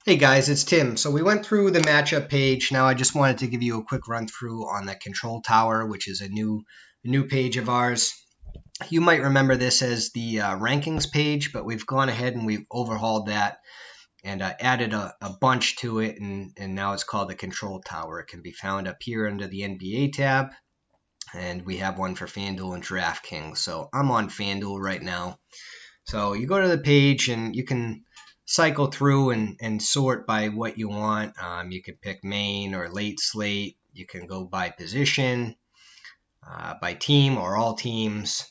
Hey guys, it's Tim. So we went through the matchup page. Now I just wanted to give you a quick run through on the control tower, which is a new page of ours. You might remember this as the rankings page, but we've gone ahead and we've overhauled that and added a bunch to it, and now it's called the control tower. It can be found up here under the NBA tab, and we have one for FanDuel and DraftKings. So I'm on FanDuel right now. So you go to the page and you can cycle through and sort by what you want. You can pick main or late slate. You can go by position, by team or all teams,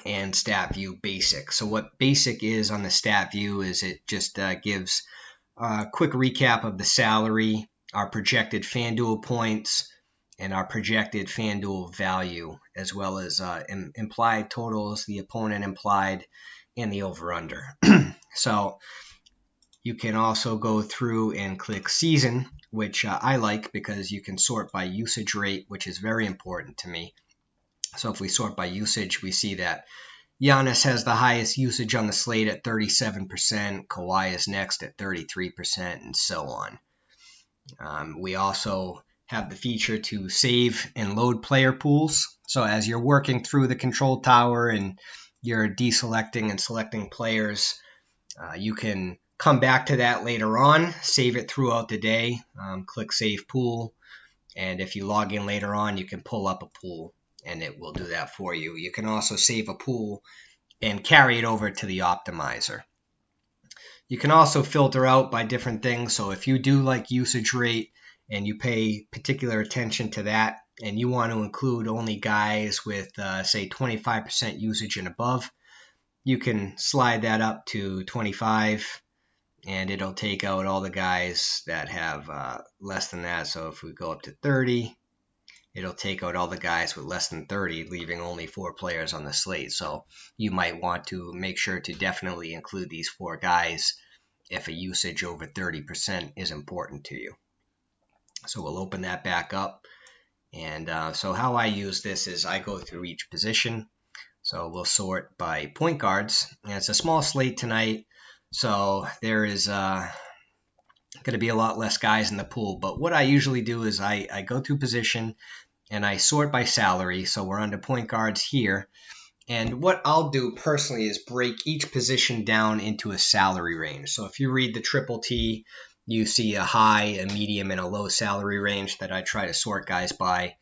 and stat view basic. So what basic is on the stat view is it just gives a quick recap of the salary, our projected FanDuel points, and our projected FanDuel value, as well as implied totals, the opponent implied, and the over-under. So you can also go through and click season, which I like because you can sort by usage rate, which is very important to me. So if we sort by usage, we see that Giannis has the highest usage on the slate at 37%, Kawhi is next at 33%, and so on. We also have the feature to save and load player pools. So as you're working through the control tower and you're deselecting and selecting players, you can come back to that later on, save it throughout the day, click Save Pool, and if you log in later on, you can pull up a pool, and it will do that for you. You can also save a pool and carry it over to the optimizer. You can also filter out by different things, so if you do like usage rate and you pay particular attention to that, and you want to include only guys with, say, 25% usage and above, you can slide that up to 25, and it'll take out all the guys that have less than that. So if we go up to 30, it'll take out all the guys with less than 30, leaving only 4 players on the slate. So you might want to make sure to definitely include these 4 guys if a usage over 30% is important to you. So we'll open that back up. And so how I use this is I go through each position. So we'll sort by point guards. And it's a small slate tonight, so there is going to be a lot less guys in the pool. But what I usually do is I go through position and I sort by salary. So we're under point guards here. And what I'll do personally is break each position down into a salary range. So if you read the Triple T, you see a high, a medium, and a low salary range that I try to sort guys by.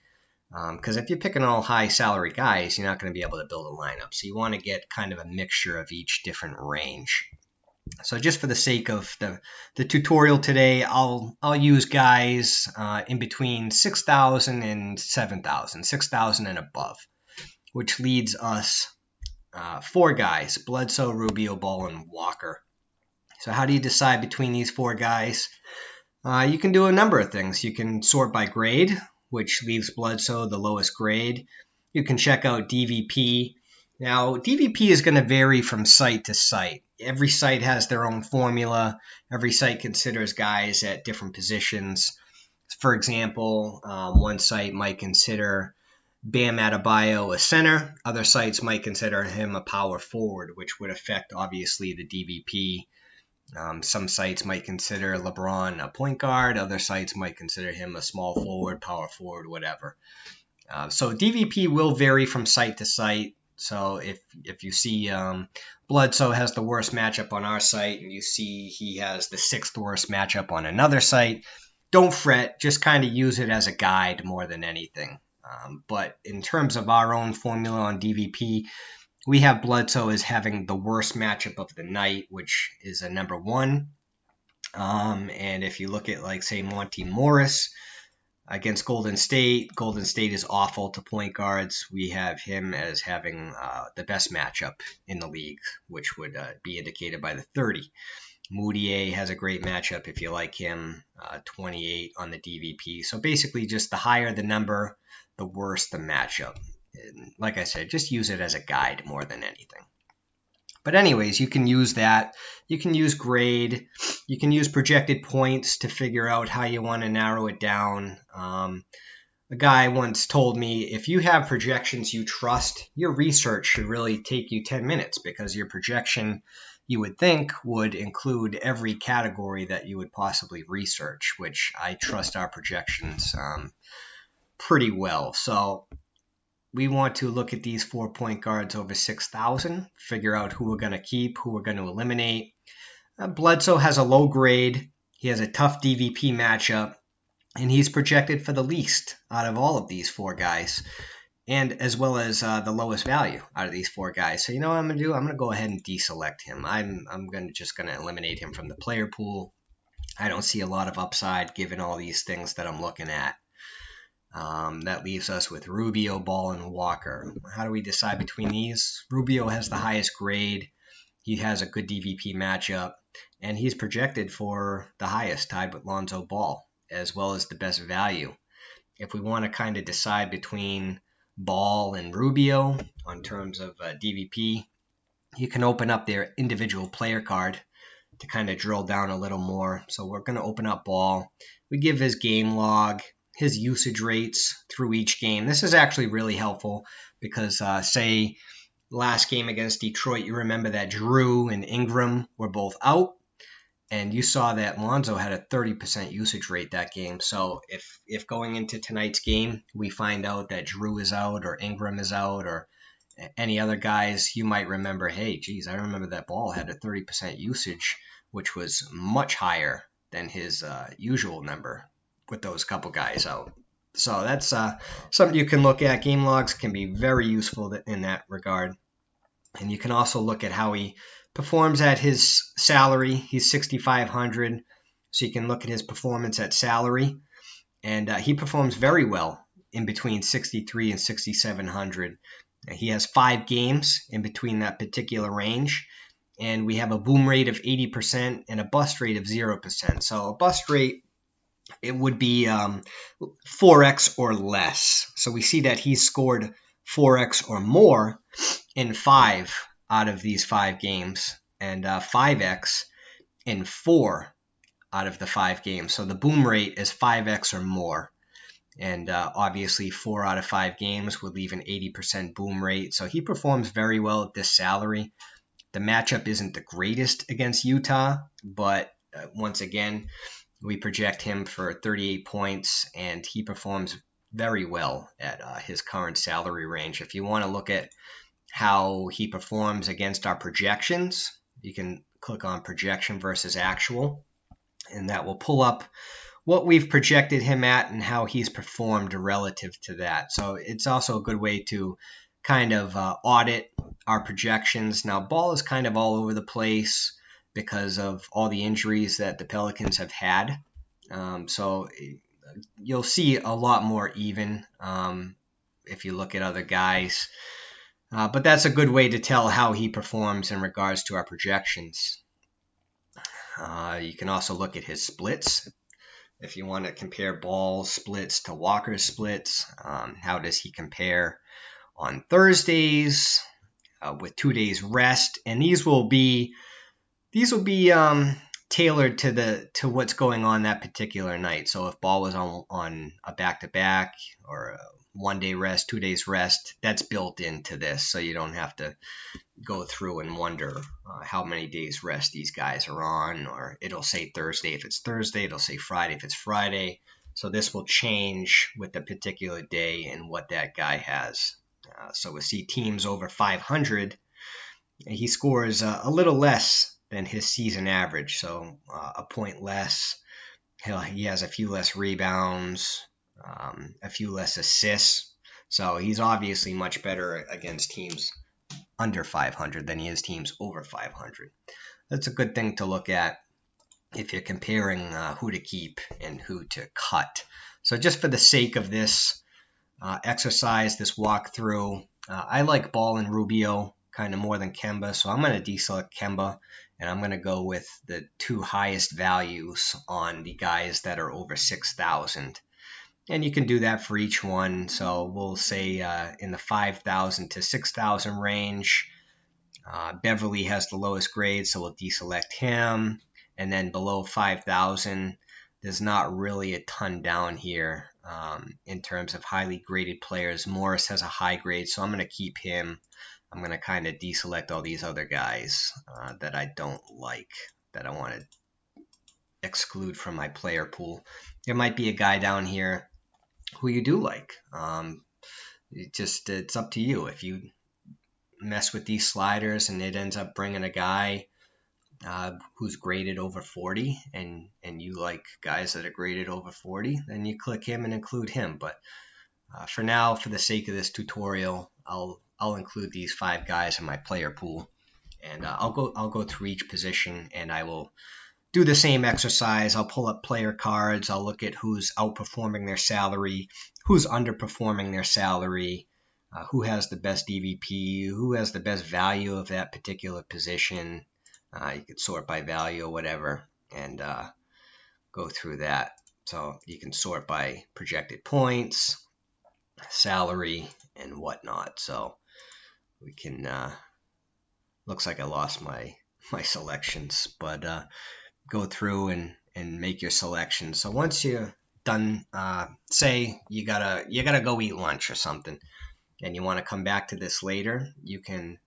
Because if you're picking all high salary guys, you're not going to be able to build a lineup. So you want to get kind of a mixture of each different range. So just for the sake of the tutorial today, I'll use guys in between 6,000 and 7,000, 6,000 and above, which leads us 4 guys: Bledsoe, Rubio, Ball, and Walker. So how do you decide between these 4 guys? You can do a number of things. You can sort by grade, which leaves Bledsoe the lowest grade. You can check out DVP. Now, DVP is going to vary from site to site. Every site has their own formula. Every site considers guys at different positions. For example, one site might consider Bam Adebayo a center. Other sites might consider him a power forward, which would affect, obviously, the DVP. Some sites might consider LeBron a point guard. Other sites might consider him a small forward, power forward, whatever. So DVP will vary from site to site. So if you see Bledsoe has the worst matchup on our site and you see he has the 6th worst matchup on another site, don't fret. Just kind of use it as a guide more than anything. But in terms of our own formula on DVP, we have Bledsoe as having the worst matchup of the night, which is a number 1. And if you look at, like, say, Monty Morris against Golden State is awful to point guards. We have him as having the best matchup in the league, which would be indicated by the 30. Moutier has a great matchup if you like him, 28 on the DVP. So basically just the higher the number, the worse the matchup. And like I said, just use it as a guide more than anything. But anyways, you can use that. You can use grade. You can use projected points to figure out how you want to narrow it down. A guy once told me, if you have projections you trust, your research should really take you 10 minutes because your projection you would think would include every category that you would possibly research, which I trust our projections pretty well. So we want to look at these 4 point guards over 6,000, figure out who we're going to keep, who we're going to eliminate. Bledsoe has a low grade. He has a tough DVP matchup, and he's projected for the least out of all of these 4 guys, and as well as the lowest value out of these 4 guys. So you know what I'm going to do? I'm going to go ahead and deselect him. I'm just going to eliminate him from the player pool. I don't see a lot of upside given all these things that I'm looking at. That leaves us with Rubio, Ball, and Walker. How do we decide between these? Rubio has the highest grade. He has a good DVP matchup, and he's projected for the highest, tied with Lonzo Ball, as well as the best value. If we want to kind of decide between Ball and Rubio on terms of DVP, you can open up their individual player card to kind of drill down a little more. So we're going to open up Ball. We give his game log, his usage rates through each game. This is actually really helpful because say last game against Detroit, you remember that Drew and Ingram were both out, and you saw that Lonzo had a 30% usage rate that game. So if going into tonight's game, we find out that Drew is out or Ingram is out or any other guys, you might remember, hey, geez, I remember that Ball had a 30% usage, which was much higher than his usual number with those couple guys out. So that's something you can look at. Game logs can be very useful in that regard. And you can also look at how he performs at his salary. He's $6,500, so you can look at his performance at salary. And he performs very well in between $6,300 and $6,700. He has 5 games in between that particular range. And we have a boom rate of 80% and a bust rate of 0%. So a bust rate, it would be 4x or less. So we see that he's scored 4x or more in 5 out of these 5 games, and 5x in 4 out of the 5 games. So the boom rate is 5x or more. And obviously 4 out of 5 games would leave an 80% boom rate. So he performs very well at this salary. The matchup isn't the greatest against Utah, but once again, we project him for 38 points, and he performs very well at his current salary range. If you want to look at how he performs against our projections, you can click on projection versus actual, and that will pull up what we've projected him at and how he's performed relative to that. So it's also a good way to kind of audit our projections. Now, Ball is kind of all over the place because of all the injuries that the Pelicans have had. So you'll see a lot more even if you look at other guys. But that's a good way to tell how he performs in regards to our projections. You can also look at his splits. If you want to compare Ball's splits to Walker's splits, how does he compare on Thursdays with 2 days rest? And these will be tailored to what's going on that particular night. So if Ball was on a back-to-back or a 1 day rest, 2 days rest, that's built into this. So you don't have to go through and wonder how many days rest these guys are on, or it'll say Thursday if it's Thursday, it'll say Friday if it's Friday. So this will change with the particular day and what that guy has. So we'll see teams over 500. He scores a little less than his season average, so a point less. He has a few less rebounds, a few less assists. So he's obviously much better against teams under 500 than he is teams over 500. That's a good thing to look at if you're comparing who to keep and who to cut. So just for the sake of this exercise, this walkthrough, I like Ball and Rubio kind of more than Kemba, so I'm going to deselect Kemba, and I'm going to go with the 2 highest values on the guys that are over 6,000. And you can do that for each one. So we'll say in the 5,000 to 6,000 range, Beverly has the lowest grade, so we'll deselect him. And then below 5,000, there's not really a ton down here in terms of highly graded players. Morris has a high grade, so I'm going to keep him. I'm going to kind of deselect all these other guys that I don't like, that I want to exclude from my player pool. There might be a guy down here who you do like. It's up to you. If you mess with these sliders and it ends up bringing a guy who's graded over 40, and you like guys that are graded over 40, then you click him and include him. But for now, for the sake of this tutorial, I'll include these 5 guys in my player pool, and I'll go through each position, and I will do the same exercise. I'll pull up player cards. I'll look at who's outperforming their salary, who's underperforming their salary, who has the best DVP, who has the best value of that particular position. You could sort by value or whatever, and go through that. So you can sort by projected points, salary, and whatnot. So we can, looks like I lost my selections, but go through and make your selections. So once you're done, say you gotta go eat lunch or something, and you want to come back to this later, you can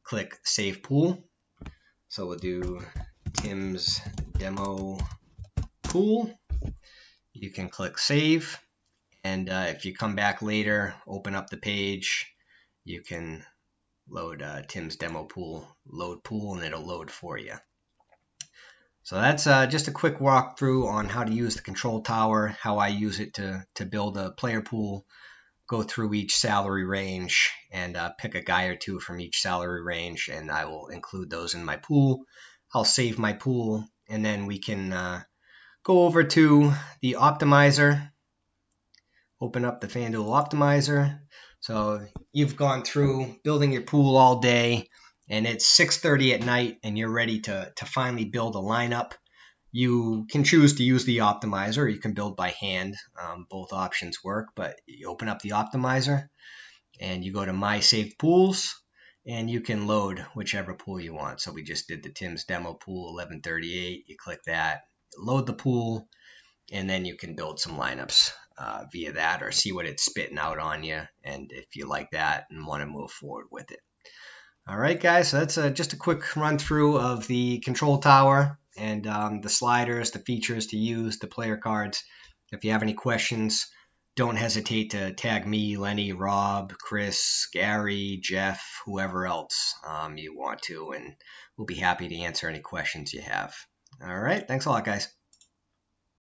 click Save Pool. So we'll do Tim's Demo Pool. You can click Save, and if you come back later, open up the page, you can load Tim's Demo Pool, load pool, and it'll load for you. So that's just a quick walkthrough on how to use the control tower, how I use it to build a player pool, go through each salary range, and pick a guy or two from each salary range, and I will include those in my pool. I'll save my pool, and then we can go over to the optimizer, open up the FanDuel optimizer. So you've gone through building your pool all day, and it's 6:30 at night, and you're ready to finally build a lineup. You can choose to use the optimizer, or you can build by hand. Both options work, but you open up the optimizer, and you go to My Saved Pools, and you can load whichever pool you want. So we just did the Tim's Demo Pool, 1138. You click that, load the pool, and then you can build some lineups via that, or see what it's spitting out on you, and if you like that and want to move forward with it. All right, guys, so that's just a quick run through of the control tower and the sliders, the features to use, the player cards. If you have any questions, don't hesitate to tag me, Lenny, Rob, Chris, Gary, Jeff, whoever else you want to, and we'll be happy to answer any questions you have. All right, thanks a lot, guys.